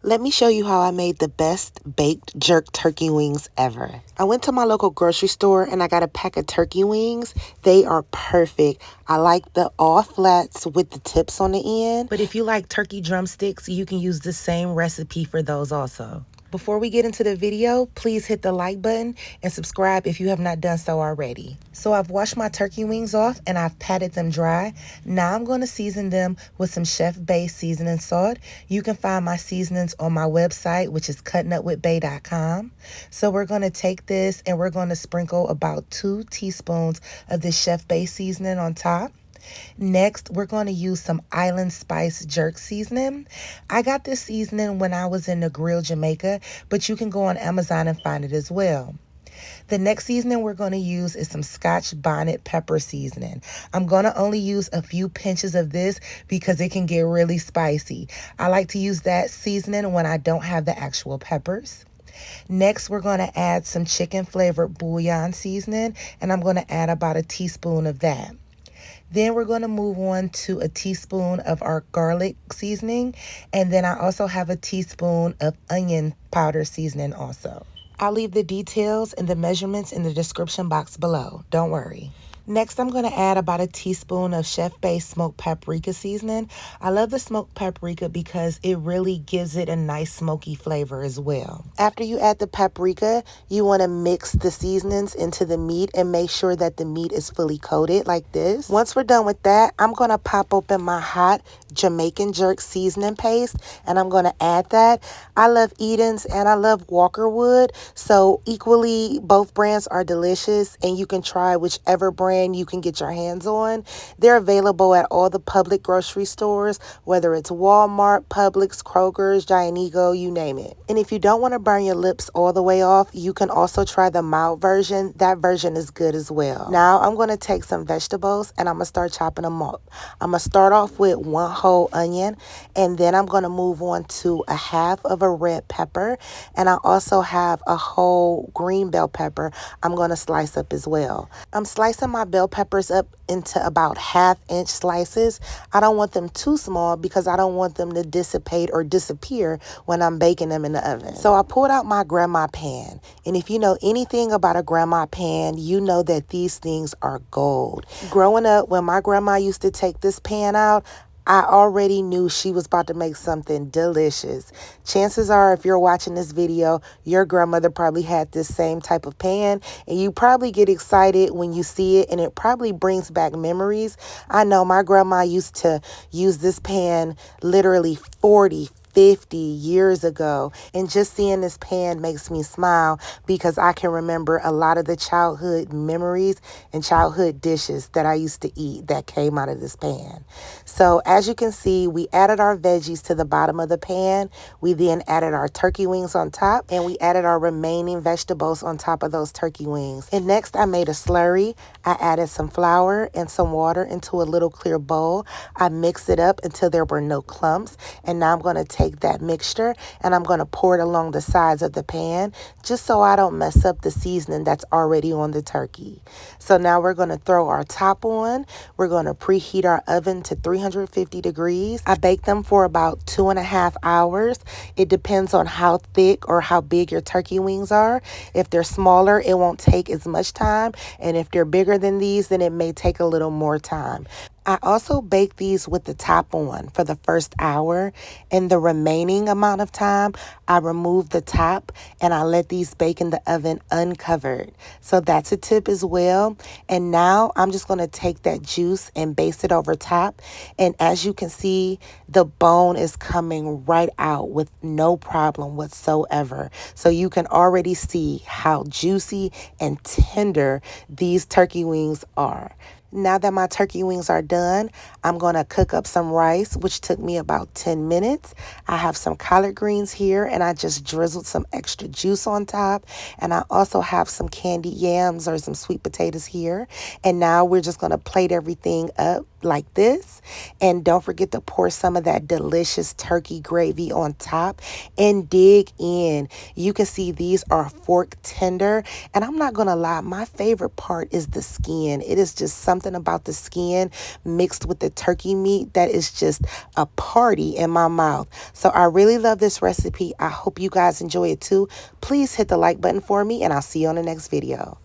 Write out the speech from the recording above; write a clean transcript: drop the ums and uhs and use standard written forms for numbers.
Let me show you how I made the best baked jerk turkey wings ever. I went to my local grocery store and I got a pack of turkey wings. They are perfect. I like the all flats with the tips on the end. But if you like turkey drumsticks, you can use the same recipe for those also. Before we get into the video, please hit the like button and subscribe if you have not done so already. So I've washed my turkey wings off and I've patted them dry. Now I'm going to season them with some Chef Bae Seasoning salt. You can find my seasonings on my website, which is cuttingupwithbae.com. So we're going to take this and we're going to sprinkle about 2 teaspoons of this Chef Bae Seasoning on top. Next, we're going to use some Island Spice Jerk Seasoning. I got this seasoning when I was in the Grill, Jamaica, but you can go on Amazon and find it as well. The next seasoning we're going to use is some Scotch Bonnet Pepper Seasoning. I'm going to only use a few pinches of this because it can get really spicy. I like to use that seasoning when I don't have the actual peppers. Next, we're going to add some chicken flavored bouillon seasoning, and I'm going to add about a teaspoon of that. Then we're going to move on to a teaspoon of our garlic seasoning. And then I also have a teaspoon of onion powder seasoning also. I'll leave the details and the measurements in the description box below. Don't worry. Next, I'm going to add about a teaspoon of Chef Bae smoked paprika seasoning. I love the smoked paprika because it really gives it a nice smoky flavor as well. After you add the paprika, you want to mix the seasonings into the meat and make sure that the meat is fully coated like this. Once we're done with that, I'm going to pop open my hot Jamaican jerk seasoning paste and I'm going to add that. I love Eatons and I love Walkerwood, so equally both brands are delicious and you can try whichever brand you can get your hands on. They're available at all the public grocery stores, whether it's Walmart, Publix, Kroger's, Giant Eagle, you name it. And if you don't want to burn your lips all the way off, you can also try the mild version. That version is good as well. Now I'm going to take some vegetables and I'm going to start chopping them up. I'm going to start off with 1 whole onion and then I'm going to move on to a half of a red pepper, and I also have a whole green bell pepper I'm going to slice up as well. I'm slicing my bell peppers up into about 1/2 inch slices. I don't want them too small because I don't want them to dissipate or disappear when I'm baking them in the oven. So I pulled out my grandma pan, and if you know anything about a grandma pan, you know that these things are gold. Growing up, when my grandma used to take this pan out, I already knew she was about to make something delicious. Chances are, if you're watching this video, your grandmother probably had this same type of pan, and you probably get excited when you see it, and it probably brings back memories. I know my grandma used to use this pan literally 50 years ago, and just seeing this pan makes me smile because I can remember a lot of the childhood memories and childhood dishes that I used to eat that came out of this pan. So as you can see, we added our veggies to the bottom of the pan. We then added our turkey wings on top, and we added our remaining vegetables on top of those turkey wings. And next I made a slurry. I added some flour and some water into a little clear bowl. I mixed it up until there were no clumps, and now I'm going to take that mixture and I'm going to pour it along the sides of the pan just so I don't mess up the seasoning that's already on the turkey. So now we're going to throw our top on. We're going to preheat our oven to 350 degrees. I bake them for about 2.5 hours. It depends on how thick or how big your turkey wings are. If they're smaller, it won't take as much time, and if they're bigger than these, then it may take a little more time. I also bake these with the top on for the first hour, and the remaining amount of time I remove the top and I let these bake in the oven uncovered. So that's a tip as well. And now I'm just going to take that juice and baste it over top, and as you can see, the bone is coming right out with no problem whatsoever. So you can already see how juicy and tender these turkey wings are. Now that my turkey wings are done, I'm going to cook up some rice, which took me about 10 minutes. I have some collard greens here, and I just drizzled some extra juice on top. And I also have some candied yams or some sweet potatoes here. And now we're just going to plate everything up like this. And don't forget to pour some of that delicious turkey gravy on top and dig in. You can see these are fork tender. And I'm not going to lie, my favorite part is the skin. It is just something something about the skin mixed with the turkey meat that is just a party in my mouth. So I really love this recipe. I hope you guys enjoy it too. Please hit the like button for me, and I'll see you on the next video.